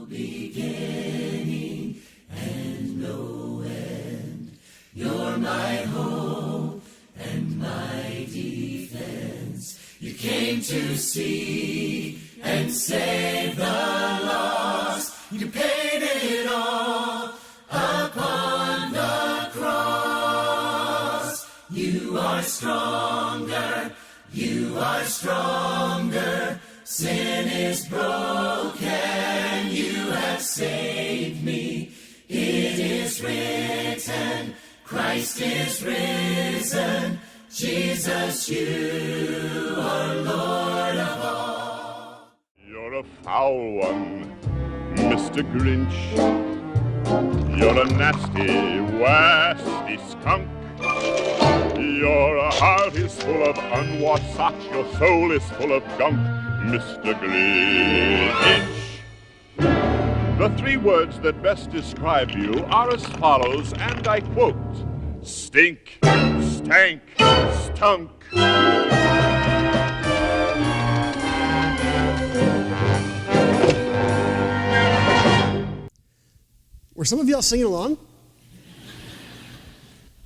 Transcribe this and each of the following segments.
beginning and no end. You're my hope and my defense. You came to seek and save the lost. You paid it all upon the cross. You are stronger. You are stronger. Sin is broken. You have saved me. It is written. Christ is risen. Jesus, you are Lord of all. You're a foul one, Mr. Grinch. You're a nasty, wasty skunk. Your heart is full of unwashed socks. Your soul is full of gunk, Mr. Grinch. The three words that best describe you are as follows, and I quote: stink, stank, stunk. Were some of y'all singing along?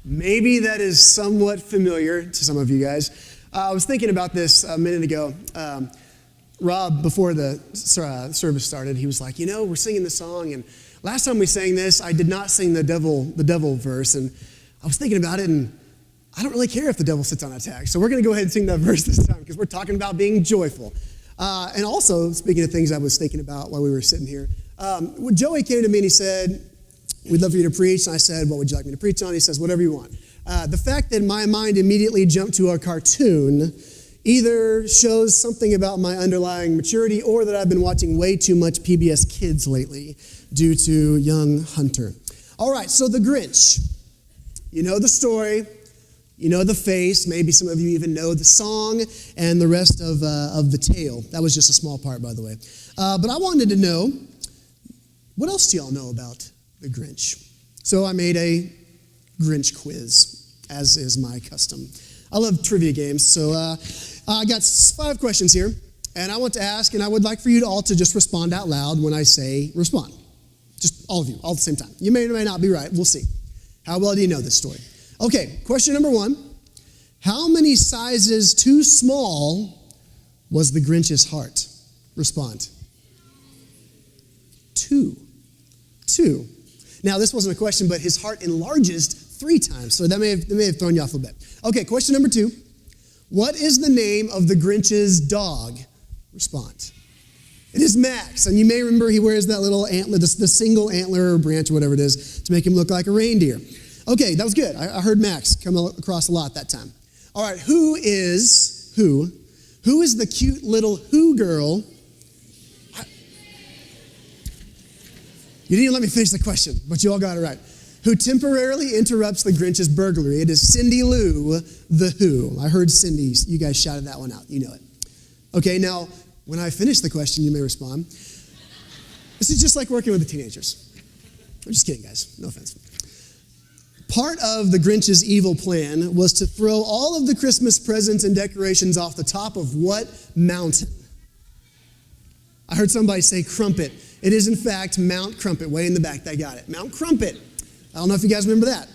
Maybe that is somewhat familiar to some of you guys. I was thinking about this a minute ago. Rob, before the service started, he was like, we're singing this song, and last time we sang this, I did not sing the devil verse, and I was thinking about it, and I don't really care if the devil sits on a tag, so we're going to go ahead and sing that verse this time, because we're talking about being joyful. And also, speaking of things I was thinking about while we were sitting here, Joey came to me and he said, we'd love for you to preach. And I said, what would you like me to preach on? He says, whatever you want. The fact that my mind immediately jumped to a cartoon either shows something about my underlying maturity or that I've been watching way too much PBS Kids lately due to young Hunter. All right, so the Grinch. You know the story. You know the face. Maybe some of you even know the song and the rest of the tale. That was just a small part, by the way. But I wanted to know, what else do y'all know about the Grinch? So I made a Grinch quiz, as is my custom. I love trivia games, so I got 5 questions here, and I want to ask, and I would like for you all to just respond out loud when I say respond. Just all of you, all at the same time. You may or may not be right. We'll see. How well do you know this story? Okay, question number 1. How many sizes too small was the Grinch's heart? Respond. 2. Now, this wasn't a question, but his heart enlarges 3 times, so that may have thrown you off a little bit. Okay, question number 2. What is the name of the Grinch's dog? Respond. It is Max, and you may remember he wears that little antler, the single antler or branch or whatever it is, to make him look like a reindeer. Okay, that was good. I heard Max come across a lot that time. All right, who is the cute little Who girl? You didn't even let me finish the question, but you all got it right. Who temporarily interrupts the Grinch's burglary? It is Cindy Lou, the Who. I heard Cindy. You guys shouted that one out. You know it. Okay, now, when I finish the question, you may respond. This is just like working with the teenagers. I'm just kidding, guys. No offense. Part of the Grinch's evil plan was to throw all of the Christmas presents and decorations off the top of what mountain? I heard somebody say Crumpet. It is, in fact, Mount Crumpet, way in the back. They got it. Mount Crumpet. I don't know if you guys remember that.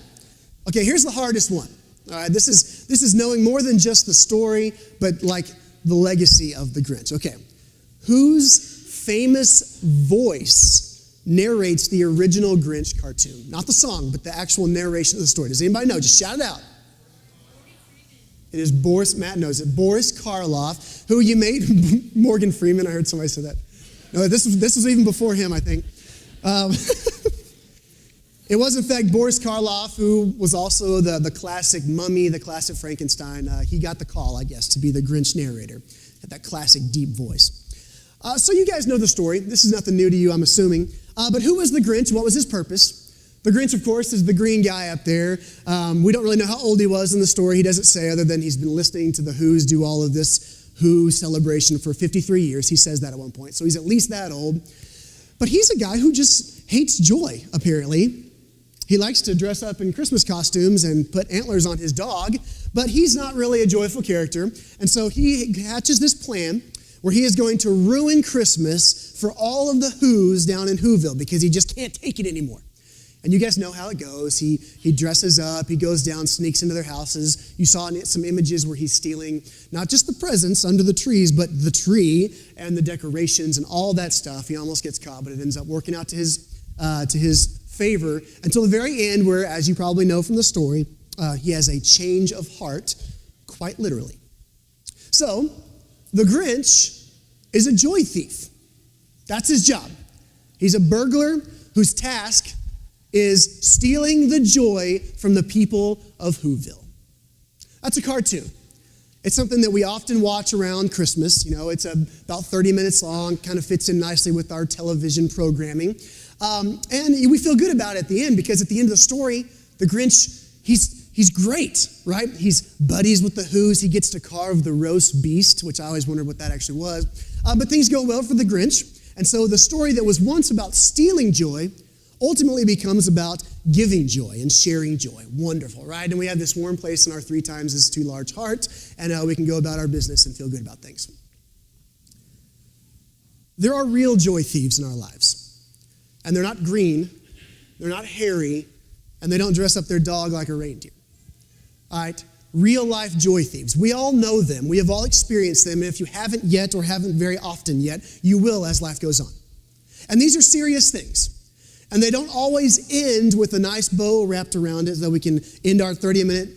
Okay, here's the hardest one. All right, this is knowing more than just the story, but like the legacy of the Grinch. Okay, whose famous voice narrates the original Grinch cartoon? Not the song, but the actual narration of the story. Does anybody know? Just shout it out. It is Boris, Matt knows it, Boris Karloff, who you made, Morgan Freeman, I heard somebody say that. No, this was even before him, I think. It was, in fact, Boris Karloff, who was also the classic Mummy, the classic Frankenstein. He got the call, I guess, to be the Grinch narrator. Had that classic deep voice. So you guys know the story. This is nothing new to you, I'm assuming. But who was the Grinch? What was his purpose? The Grinch, of course, is the green guy up there. We don't really know how old he was in the story. He doesn't say, other than he's been listening to the Who's do all of this Who celebration for 53 years. He says that at one point. So he's at least that old. But he's a guy who just hates joy, apparently. He likes to dress up in Christmas costumes and put antlers on his dog, but he's not really a joyful character. And so he hatches this plan where he is going to ruin Christmas for all of the Who's down in Whoville because he just can't take it anymore. And you guys know how it goes. He dresses up, he goes down, sneaks into their houses. You saw some images where he's stealing not just the presents under the trees, but the tree and the decorations and all that stuff. He almost gets caught, but it ends up working out to his favor until the very end where, as you probably know from the story, he has a change of heart, quite literally. So, the Grinch is a joy thief. That's his job. He's a burglar whose task is stealing the joy from the people of Whoville. That's a cartoon. It's something that we often watch around Christmas. You know, it's about 30 minutes long, kind of fits in nicely with our television programming. And we feel good about it at the end because at the end of the story, the Grinch, he's great, right? He's buddies with the Who's. He gets to carve the roast beast, which I always wondered what that actually was. But things go well for the Grinch. And so the story that was once about stealing joy ultimately becomes about giving joy and sharing joy. Wonderful, right? And we have this warm place in our 3 times as 2 large hearts, and we can go about our business and feel good about things. There are real joy thieves in our lives. And they're not green, they're not hairy, and they don't dress up their dog like a reindeer. All right? Real life joy thieves. We all know them. We have all experienced them. And if you haven't yet or haven't very often yet, you will as life goes on. And these are serious things. And they don't always end with a nice bow wrapped around it so that we can end our 30-minute,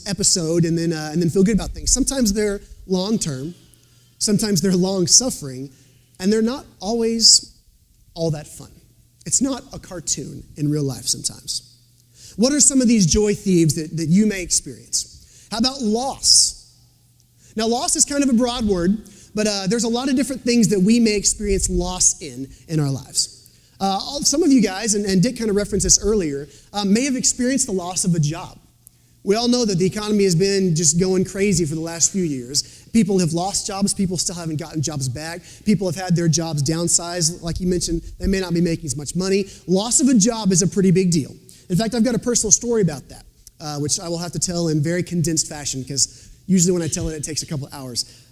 episode and then feel good about things. Sometimes they're long-term. Sometimes they're long-suffering. And they're not always all that fun. It's not a cartoon in real life sometimes. What are some of these joy thieves that you may experience? How about loss? Now, loss is kind of a broad word, but there's a lot of different things that we may experience loss in our lives. Some of you guys, and Dick kind of referenced this earlier, may have experienced the loss of a job. We all know that the economy has been just going crazy for the last few years. People have lost jobs. People still haven't gotten jobs back. People have had their jobs downsized. Like you mentioned, they may not be making as much money. Loss of a job is a pretty big deal. In fact, I've got a personal story about that, which I will have to tell in very condensed fashion because usually when I tell it, it takes a couple hours.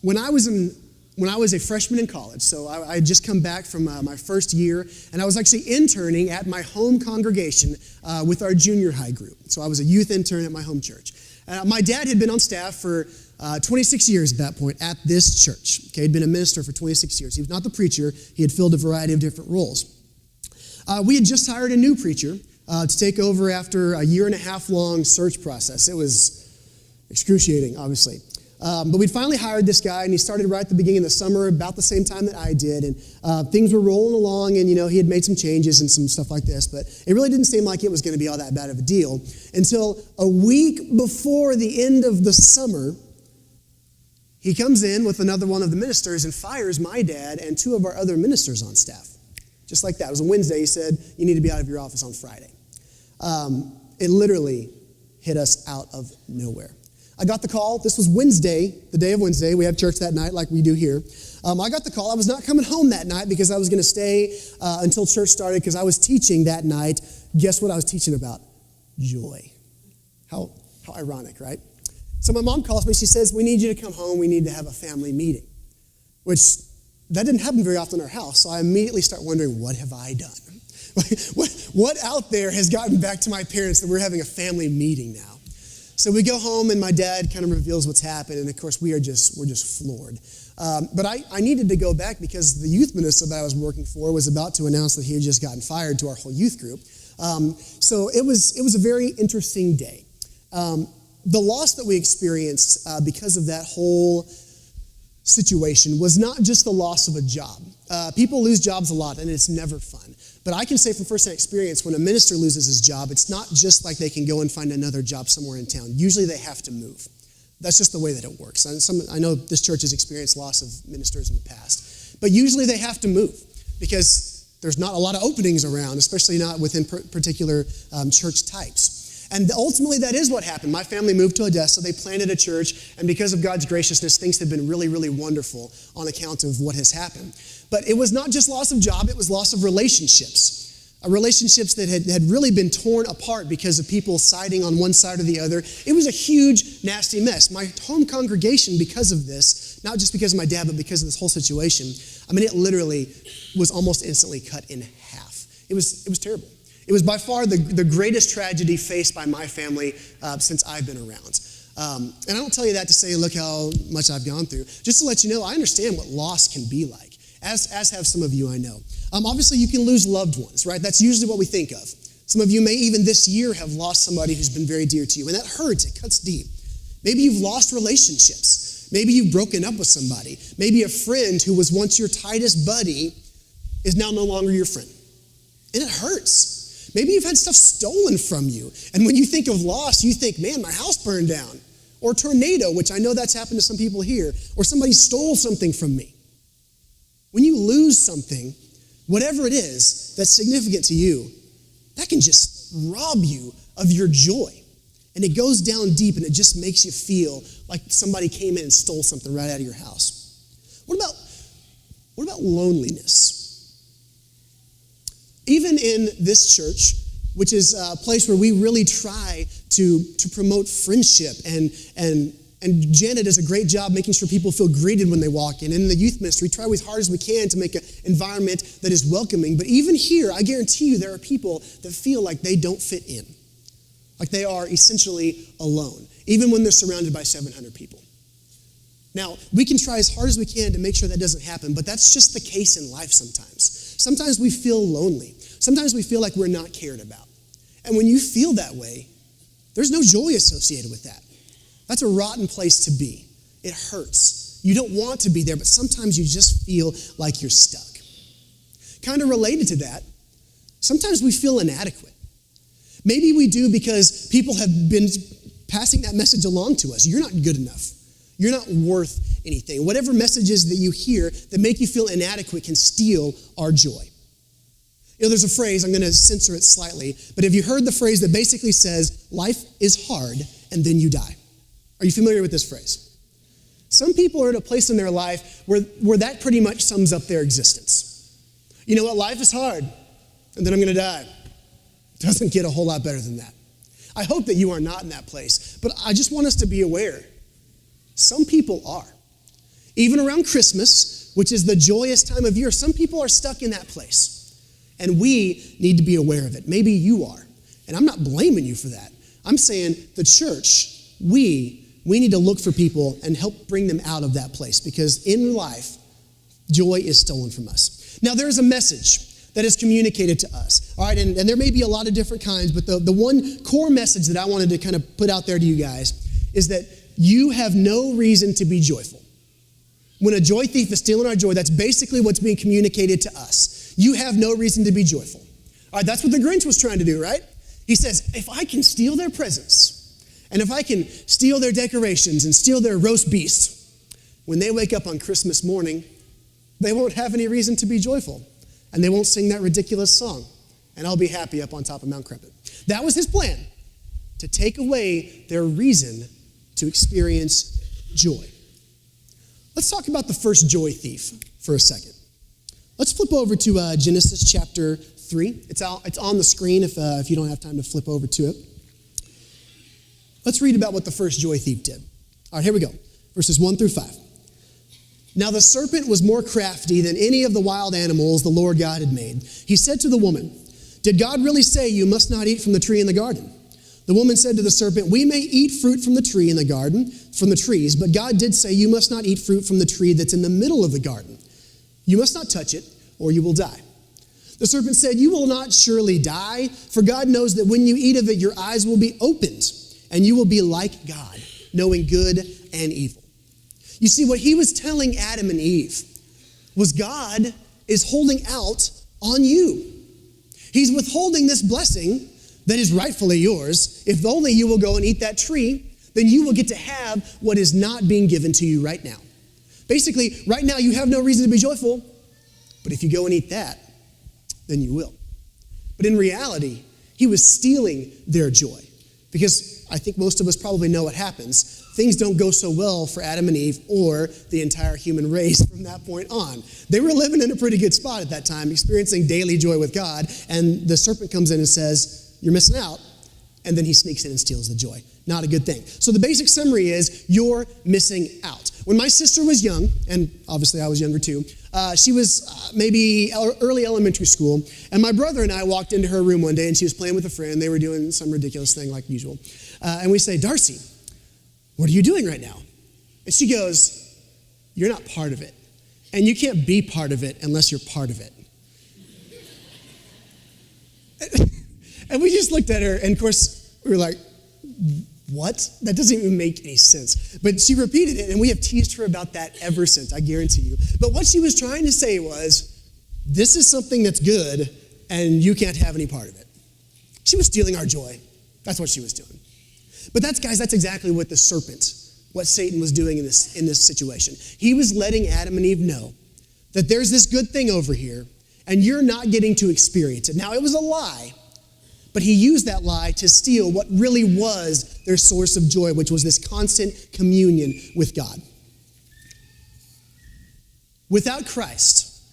When I was a freshman in college, so I had just come back from my first year, and I was actually interning at my home congregation with our junior high group. So I was a youth intern at my home church. My dad had been on staff for 26 years at that point at this church. Okay, he'd been a minister for 26 years. He was not the preacher. He had filled a variety of different roles. We had just hired a new preacher to take over after a 1.5 year long search process. It was excruciating, obviously. But we'd finally hired this guy, and he started right at the beginning of the summer, about the same time that I did, and things were rolling along, and he had made some changes and some stuff like this, but it really didn't seem like it was going to be all that bad of a deal until a week before the end of the summer, he comes in with another one of the ministers and fires my dad and 2 of our other ministers on staff. Just like that. It was a Wednesday. He said, you need to be out of your office on Friday. It literally hit us out of nowhere. I got the call. This was Wednesday, the day of Wednesday. We have church that night like we do here. I got the call. I was not coming home that night because I was going to stay until church started because I was teaching that night. Guess what I was teaching about? Joy. How ironic, right? So my mom calls me. She says, we need you to come home. We need to have a family meeting, which that didn't happen very often in our house. So I immediately start wondering, what have I done? What out there has gotten back to my parents that we're having a family meeting now? So we go home, and my dad kind of reveals what's happened, and of course we're just floored. But I needed to go back because the youth minister that I was working for was about to announce that he had just gotten fired to our whole youth group. So it was a very interesting day. The loss that we experienced because of that whole situation was not just the loss of a job. People lose jobs a lot, and it's never fun. But I can say from first-hand experience, when a minister loses his job, it's not just like they can go and find another job somewhere in town. Usually they have to move. That's just the way that it works. I know this church has experienced loss of ministers in the past. But usually they have to move because there's not a lot of openings around, especially not within particular church types. And ultimately, that is what happened. My family moved to Odessa. They planted a church. And because of God's graciousness, things have been really, really wonderful on account of what has happened. But it was not just loss of job. It was loss of relationships. relationships that had really been torn apart because of people siding on one side or the other. It was a huge, nasty mess. My home congregation, because of this, not just because of my dad, but because of this whole situation, I mean, it literally was almost instantly cut in half. It was terrible. It was by far the greatest tragedy faced by my family since I've been around. And I don't tell you that to say, look how much I've gone through. Just to let you know, I understand what loss can be like, as have some of you I know. Obviously, you can lose loved ones, right? That's usually what we think of. Some of you may even this year have lost somebody who's been very dear to you, and that hurts. It cuts deep. Maybe you've lost relationships. Maybe you've broken up with somebody. Maybe a friend who was once your tightest buddy is now no longer your friend. And it hurts. Maybe you've had stuff stolen from you. And when you think of loss, you think, man, my house burned down. Or tornado, which I know that's happened to some people here. Or somebody stole something from me. When you lose something, whatever it is that's significant to you, that can just rob you of your joy. And it goes down deep and it just makes you feel like somebody came in and stole something right out of your house. What about loneliness? Even in this church, which is a place where we really try to promote friendship and Janet does a great job making sure people feel greeted when they walk in. And in the youth ministry, we try as hard as we can to make an environment that is welcoming. But even here, I guarantee you there are people that feel like they don't fit in. Like they are essentially alone, even when they're surrounded by 700 people. Now, we can try as hard as we can to make sure that doesn't happen, but that's just the case in life sometimes. Sometimes we feel lonely. Sometimes we feel like we're not cared about. And when you feel that way, there's no joy associated with that. That's a rotten place to be. It hurts. You don't want to be there, but sometimes you just feel like you're stuck. Kind of related to that, sometimes we feel inadequate. Maybe we do because people have been passing that message along to us. You're not good enough. You're not worth anything. Whatever messages that you hear that make you feel inadequate can steal our joy. You know, there's a phrase, I'm going to censor it slightly, but have you heard the phrase that basically says, life is hard and then you die? Are you familiar with this phrase? Some people are at a place in their life where that pretty much sums up their existence. You know what? Life is hard, and then I'm going to die. It doesn't get a whole lot better than that. I hope that you are not in that place, but I just want us to be aware. Some people are. Even around Christmas, which is the joyous time of year, some people are stuck in that place, and we need to be aware of it. Maybe you are, and I'm not blaming you for that. I'm saying the church, we need to look for people and help bring them out of that place because in life, joy is stolen from us. Now, there's a message that is communicated to us, all right? And there may be a lot of different kinds, but the one core message that I wanted to kind of put out there to you guys is that you have no reason to be joyful. When a joy thief is stealing our joy, that's basically what's being communicated to us. You have no reason to be joyful. All right, that's what the Grinch was trying to do, right? He says, if I can steal their presents, and if I can steal their decorations and steal their roast beasts, when they wake up on Christmas morning, they won't have any reason to be joyful. And they won't sing that ridiculous song. And I'll be happy up on top of Mount Crumpet. That was his plan, to take away their reason to experience joy. Let's talk about the first joy thief for a second. Let's flip over to Genesis chapter 3. It's on the screen if you don't have time to flip over to it. Let's read about what the first joy thief did. All right, here we go. Verses 1 through 5. Now the serpent was more crafty than any of the wild animals the Lord God had made. He said to the woman, "Did God really say you must not eat from the tree in the garden?" The woman said to the serpent, "We may eat fruit from the tree in the garden, from the trees, but God did say you must not eat fruit from the tree that's in the middle of the garden. You must not touch it, or you will die." The serpent said, "You will not surely die, for God knows that when you eat of it, your eyes will be opened, and you will be like God, knowing good and evil." You see, what he was telling Adam and Eve was God is holding out on you. He's withholding this blessing that is rightfully yours. If only you will go and eat that tree, then you will get to have what is not being given to you right now. Basically, right now you have no reason to be joyful, but if you go and eat that, then you will. But in reality, he was stealing their joy. Because I think most of us probably know what happens. things don't go so well for Adam and Eve or the entire human race from that point on. They were living in a pretty good spot at that time, experiencing daily joy with God, and the serpent comes in and says, you're missing out, and then he sneaks in and steals the joy. Not a good thing. So the basic summary is, you're missing out. When my sister was young, and obviously I was younger too, she was maybe early elementary school, and my brother and I walked into her room one day, and she was playing with a friend. They were doing some ridiculous thing like usual. And we say, Darcy, what are you doing right now? And she goes, you're not part of it. And you can't be part of it unless you're part of it. And we just looked at her, and of course, we were like, what? That doesn't even make any sense. But she repeated it, and we have teased her about that ever since, I guarantee you. But what she was trying to say was, this is something that's good, and you can't have any part of it. She was stealing our joy. That's what she was doing. But that's exactly what the serpent, what Satan was doing in this situation. He was letting Adam and Eve know that there's this good thing over here, and you're not getting to experience it. Now, it was a lie, but he used that lie to steal what really was their source of joy, which was this constant communion with God. Without Christ,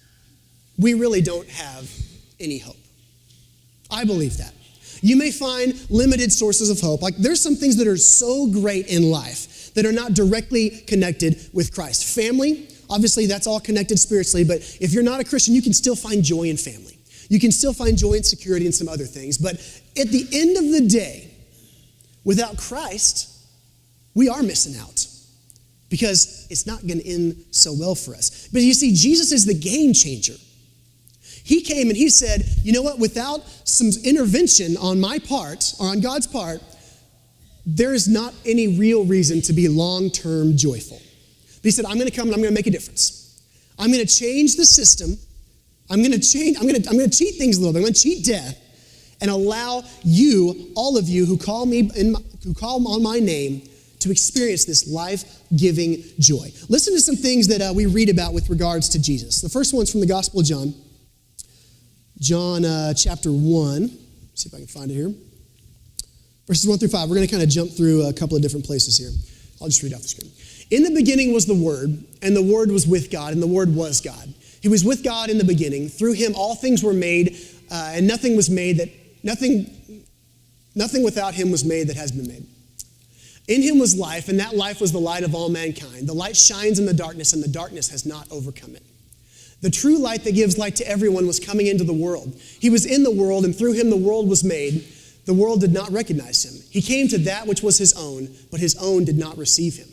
we really don't have any hope. I believe that. You may find limited sources of hope. Like, there's some things that are so great in life that are not directly connected with Christ. Family, obviously that's all connected spiritually, but if you're not a Christian, you can still find joy in family. You can still find joy and security in some other things. But at the end of the day, without Christ, we are missing out because it's not going to end so well for us. But you see, Jesus is the game changer. He came and he said, you know what, without some intervention on my part, or on God's part, there is not any real reason to be long-term joyful. But he said, I'm going to come and I'm going to make a difference. I'm going to change the system. I'm going to cheat things a little bit. I'm going to cheat death and allow you, all of you who call on my name, to experience this life-giving joy. Listen to some things that we read about with regards to Jesus. The first one's from the Gospel of John. John chapter 1. See if I can find it here. Verses 1 through 5. We're going to kind of jump through a couple of different places here. I'll just read off the screen. In the beginning was the Word, and the Word was with God, and the Word was God. He was with God in the beginning. Through him all things were made, and nothing without him was made that has been made. In him was life, and that life was the light of all mankind. The light shines in the darkness, and the darkness has not overcome it. The true light that gives light to everyone was coming into the world. He was in the world, and through him the world was made. The world did not recognize him. He came to that which was his own, but his own did not receive him.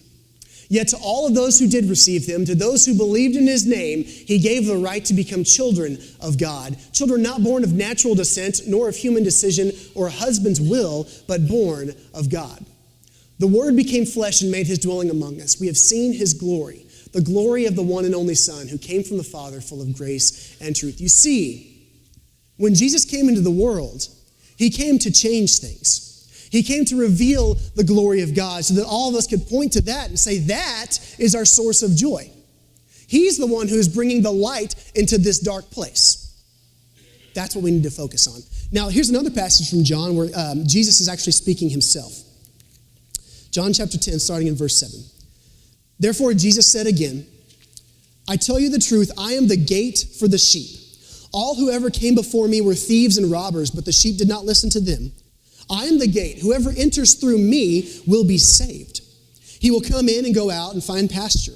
Yet to all of those who did receive him, to those who believed in his name, he gave the right to become children of God. Children not born of natural descent, nor of human decision or a husband's will, but born of God. The Word became flesh and made his dwelling among us. We have seen his glory, the glory of the one and only Son, who came from the Father, full of grace and truth. You see, when Jesus came into the world, he came to change things. He came to reveal the glory of God so that all of us could point to that and say, that is our source of joy. He's the one who's bringing the light into this dark place. That's what we need to focus on. Now, here's another passage from John where Jesus is actually speaking himself. John chapter 10, starting in verse 7. Therefore, Jesus said again, I tell you the truth, I am the gate for the sheep. All who ever came before me were thieves and robbers, but the sheep did not listen to them. I am the gate. Whoever enters through me will be saved. He will come in and go out and find pasture.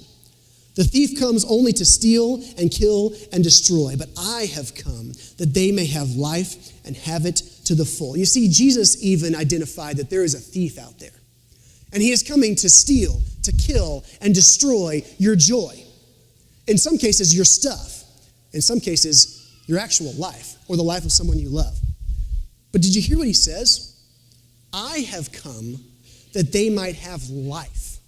The thief comes only to steal and kill and destroy, but I have come that they may have life and have it to the full. You see, Jesus even identified that there is a thief out there, and he is coming to steal, to kill, and destroy your joy. In some cases, your stuff. In some cases, your actual life or the life of someone you love. But did you hear what he says? I have come that they might have life.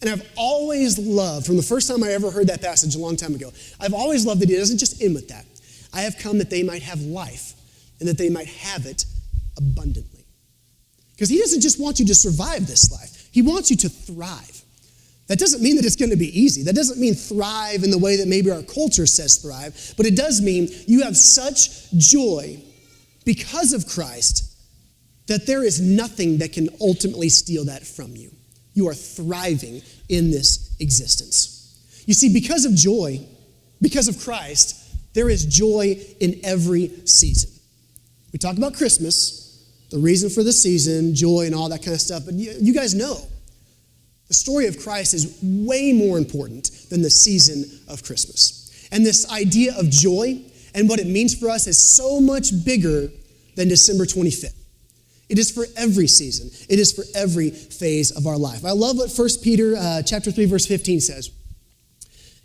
And I've always loved, from the first time I ever heard that passage a long time ago, I've always loved that he doesn't just end with that. I have come that they might have life and that they might have it abundantly. Because he doesn't just want you to survive this life. He wants you to thrive. That doesn't mean that it's going to be easy. That doesn't mean thrive in the way that maybe our culture says thrive, but it does mean you have such joy because of Christ that there is nothing that can ultimately steal that from you. You are thriving in this existence. You see, because of joy, because of Christ, there is joy in every season. We talk about Christmas, the reason for the season, joy and all that kind of stuff, but you guys know the story of Christ is way more important than the season of Christmas. And this idea of joy and what it means for us is so much bigger than December 25th. It is for every season. It is for every phase of our life. I love what 1 Peter chapter 3, verse 15 says.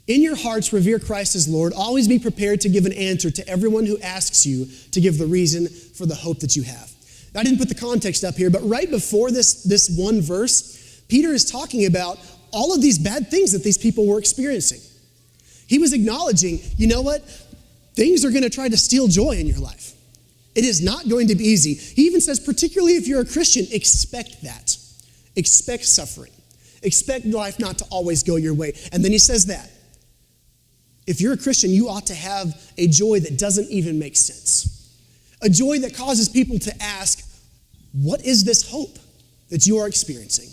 In your hearts, revere Christ as Lord. Always be prepared to give an answer to everyone who asks you to give the reason for the hope that you have. Now, I didn't put the context up here, but right before this one verse, Peter is talking about all of these bad things that these people were experiencing. He was acknowledging, you know what? Things are going to try to steal joy in your life. It is not going to be easy. He even says, particularly if you're a Christian, expect that. Expect suffering. Expect life not to always go your way. And then he says that. If you're a Christian, you ought to have a joy that doesn't even make sense. A joy that causes people to ask, what is this hope that you are experiencing?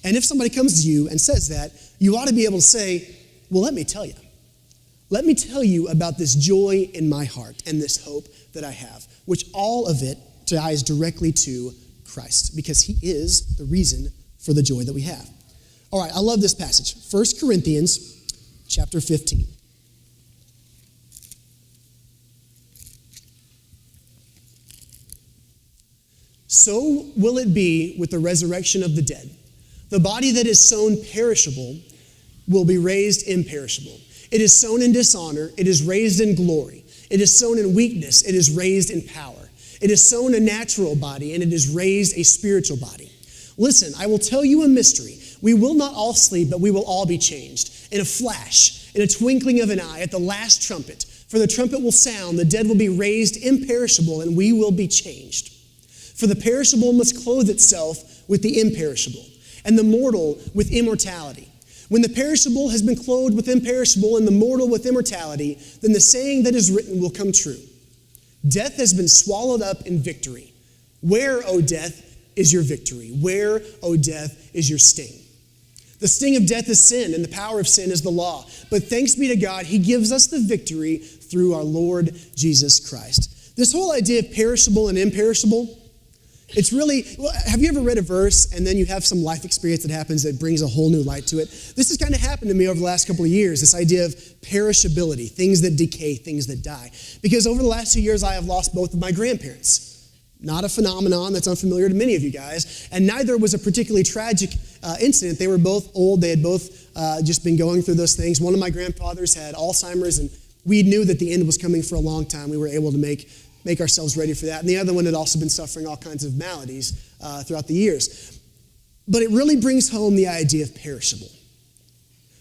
And if somebody comes to you and says that, you ought to be able to say, well, let me tell you. Let me tell you about this joy in my heart and this hope that I have, which all of it ties directly to Christ, because he is the reason for the joy that we have. All right, I love this passage. 1 Corinthians chapter 15. So will it be with the resurrection of the dead. The body that is sown perishable will be raised imperishable. It is sown in dishonor, it is raised in glory. It is sown in weakness, it is raised in power. It is sown a natural body, and it is raised a spiritual body. Listen, I will tell you a mystery. We will not all sleep, but we will all be changed. In a flash, in a twinkling of an eye, at the last trumpet. For the trumpet will sound, the dead will be raised imperishable, and we will be changed. For the perishable must clothe itself with the imperishable, and the mortal with immortality. When the perishable has been clothed with imperishable and the mortal with immortality, then the saying that is written will come true. Death has been swallowed up in victory. Where, O death, is your victory? Where, O death, is your sting? The sting of death is sin, and the power of sin is the law. But thanks be to God, he gives us the victory through our Lord Jesus Christ. This whole idea of perishable and imperishable, it's really, have you ever read a verse and then you have some life experience that happens that brings a whole new light to it? This has kind of happened to me over the last couple of years, this idea of perishability, things that decay, things that die. Because over the last 2 years, I have lost both of my grandparents. Not a phenomenon that's unfamiliar to many of you guys. And neither was a particularly tragic incident. They were both old. They had both just been going through those things. One of my grandfathers had Alzheimer's, and we knew that the end was coming for a long time. We were able to make ourselves ready for that. And the other one had also been suffering all kinds of maladies throughout the years. But it really brings home the idea of perishable.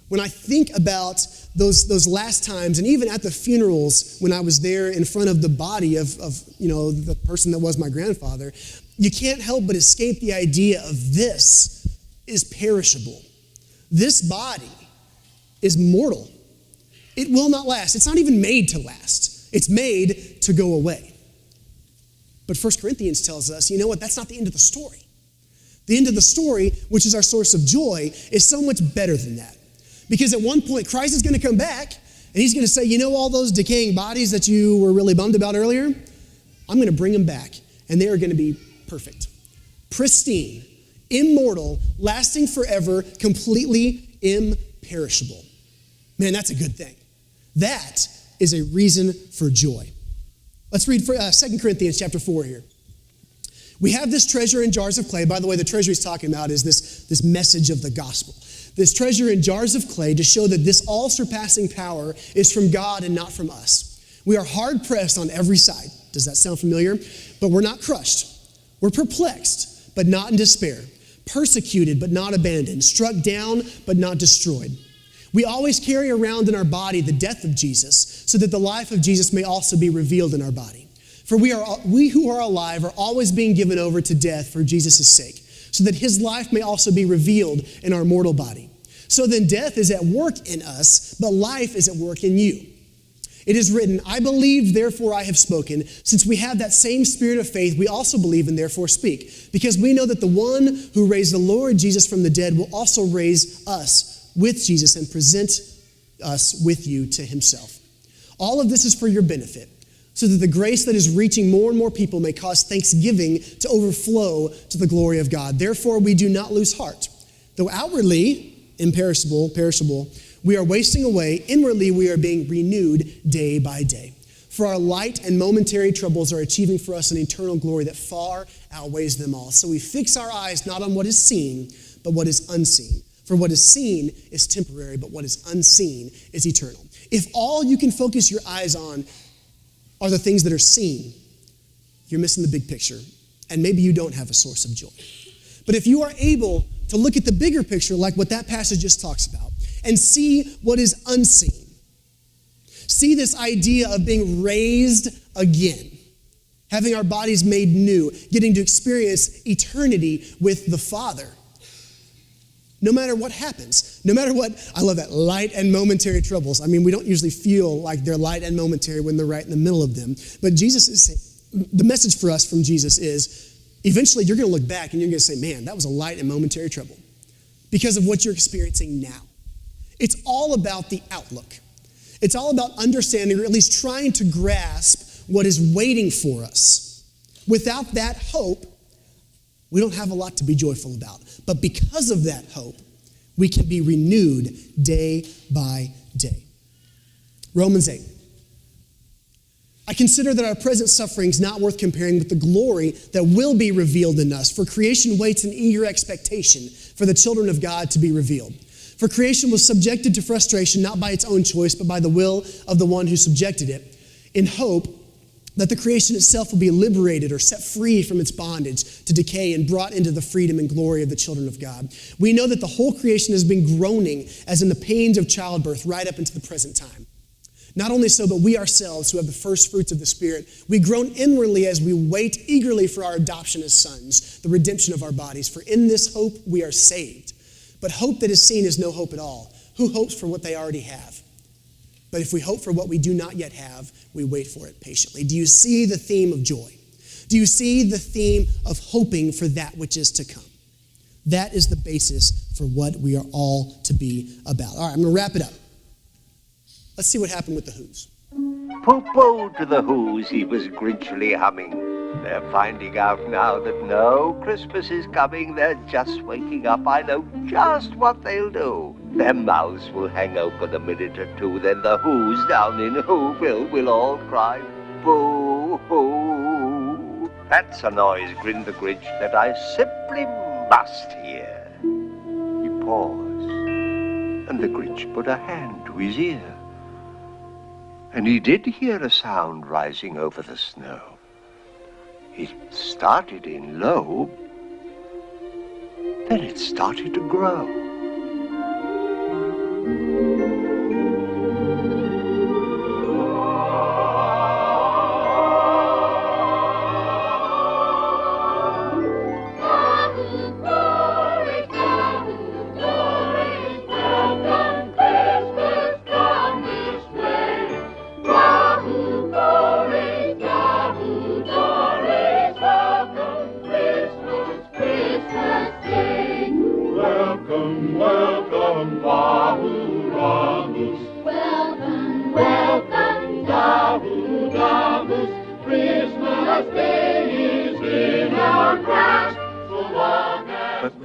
When I think about those last times, and even at the funerals when I was there in front of the body of the person that was my grandfather, you can't help but escape the idea of this is perishable. This body is mortal. It will not last. It's not even made to last. It's made to go away. But 1 Corinthians tells us, you know what, that's not the end of the story. The end of the story, which is our source of joy, is so much better than that. Because at one point, Christ is going to come back, and he's going to say, you know all those decaying bodies that you were really bummed about earlier? I'm going to bring them back, and they are going to be perfect, pristine, immortal, lasting forever, completely imperishable. Man, that's a good thing. That is a reason for joy. Let's read 2 Corinthians chapter 4 here. We have this treasure in jars of clay. By the way, the treasure he's talking about is this message of the gospel. This treasure in jars of clay to show that this all-surpassing power is from God and not from us. We are hard-pressed on every side. Does that sound familiar? But we're not crushed. We're perplexed, but not in despair. Persecuted, but not abandoned. Struck down, but not destroyed. We always carry around in our body the death of Jesus, so that the life of Jesus may also be revealed in our body. For we who are alive are always being given over to death for Jesus' sake, so that his life may also be revealed in our mortal body. So then death is at work in us, but life is at work in you. It is written, I believe, therefore I have spoken. Since we have that same spirit of faith, we also believe and therefore speak. Because we know that the one who raised the Lord Jesus from the dead will also raise us with Jesus and present us with you to himself. All of this is for your benefit, so that the grace that is reaching more and more people may cause thanksgiving to overflow to the glory of God. Therefore, we do not lose heart. Though outwardly, perishable, we are wasting away. Inwardly, we are being renewed day by day. For our light and momentary troubles are achieving for us an eternal glory that far outweighs them all. So we fix our eyes not on what is seen, but what is unseen. For what is seen is temporary, but what is unseen is eternal. If all you can focus your eyes on are the things that are seen, you're missing the big picture, and maybe you don't have a source of joy. But if you are able to look at the bigger picture, like what that passage just talks about, and see what is unseen. See this idea of being raised again, having our bodies made new, getting to experience eternity with the Father. No matter what happens, no matter what, I love that, light and momentary troubles. I mean, we don't usually feel like they're light and momentary when they're right in the middle of them. But Jesus is saying, the message for us from Jesus is, eventually you're going to look back and you're going to say, man, that was a light and momentary trouble because of what you're experiencing now. It's all about the outlook. It's all about understanding, or at least trying to grasp what is waiting for us. Without that hope, we don't have a lot to be joyful about. But because of that hope, we can be renewed day by day. Romans 8. I consider that our present suffering is not worth comparing with the glory that will be revealed in us. For creation waits in eager expectation for the children of God to be revealed. For creation was subjected to frustration, not by its own choice, but by the will of the one who subjected it, in hope that the creation itself will be liberated or set free from its bondage to decay and brought into the freedom and glory of the children of God. We know that the whole creation has been groaning as in the pains of childbirth right up into the present time. Not only so, but we ourselves who have the first fruits of the Spirit, we groan inwardly as we wait eagerly for our adoption as sons, the redemption of our bodies. For in this hope we are saved. But hope that is seen is no hope at all. Who hopes for what they already have? But if we hope for what we do not yet have, we wait for it patiently. Do you see the theme of joy? Do you see the theme of hoping for that which is to come? That is the basis for what we are all to be about. All right, I'm going to wrap it up. Let's see what happened with the Who's. Pooh-pooh to the Who's, he was grinchily humming. They're finding out now that no Christmas is coming. They're just waking up. I know just what they'll do. Their mouths will hang open a minute or two. Then the Who's down in Whoville will all cry, boo-hoo. That's a noise, grinned the Grinch, that I simply must hear. He paused, and the Grinch put a hand to his ear. And he did hear a sound rising over the snow. It started in low, then it started to grow. But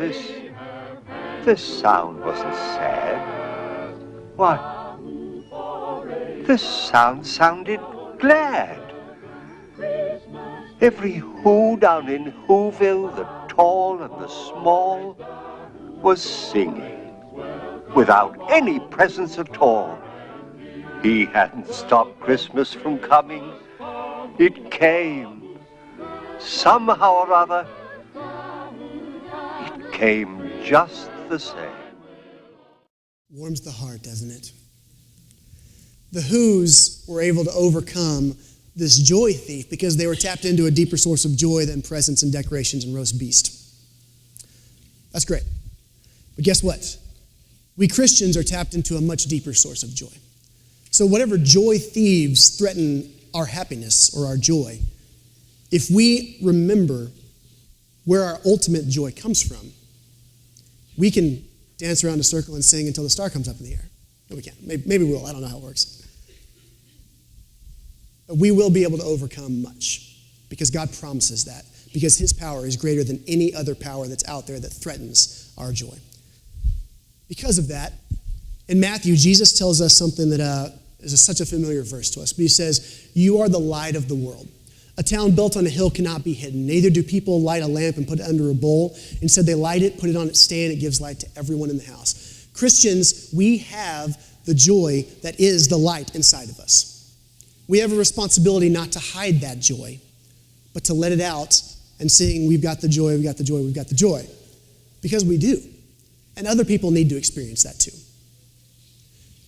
this sound wasn't sad. Why, this sound sounded glad. Every Who down in Whoville, the tall and the small, was singing without any presents at all. He hadn't stopped Christmas from coming. It came. Somehow or other, it came just the same. Warms the heart, doesn't it? The Who's were able to overcome this joy thief because they were tapped into a deeper source of joy than presents and decorations and roast beast. That's great. But guess what? We Christians are tapped into a much deeper source of joy. So whatever joy thieves threaten our happiness or our joy, if we remember where our ultimate joy comes from, we can dance around a circle and sing until the star comes up in the air. No, we can't. Maybe we will. I don't know how it works. But we will be able to overcome much because God promises that, because his power is greater than any other power that's out there that threatens our joy. Because of that, in Matthew, Jesus tells us something that is such a familiar verse to us. But he says, "You are the light of the world. A town built on a hill cannot be hidden. Neither do people light a lamp and put it under a bowl. Instead, they light it, put it on its stand. It gives light to everyone in the house." Christians, we have the joy that is the light inside of us. We have a responsibility not to hide that joy, but to let it out and sing, "We've got the joy, we've got the joy, we've got the joy." Because we do. And other people need to experience that too.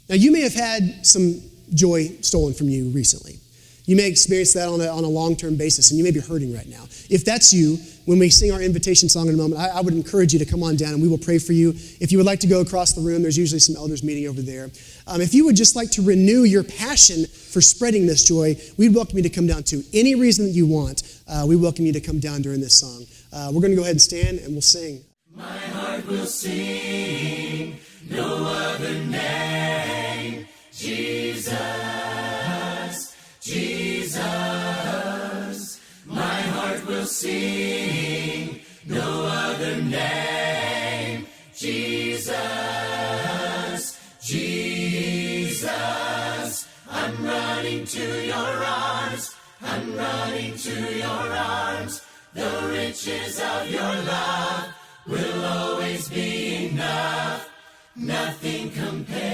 Now, you may have had some joy stolen from you recently. You may experience that on a long-term basis, and you may be hurting right now. If that's you, when we sing our invitation song in a moment, I would encourage you to come on down, and we will pray for you. If you would like to go across the room, there's usually some elders meeting over there. If you would just like to renew your passion for spreading this joy, we'd welcome you to come down too. Any reason that you want, we welcome you to come down during this song. We're going to go ahead and stand, and we'll sing. My heart will sing, no other name, Jesus, Jesus. My heart will sing, no other name, Jesus, Jesus. I'm running to your arms, I'm running to your arms. The riches of your love will always be enough. Nothing compares.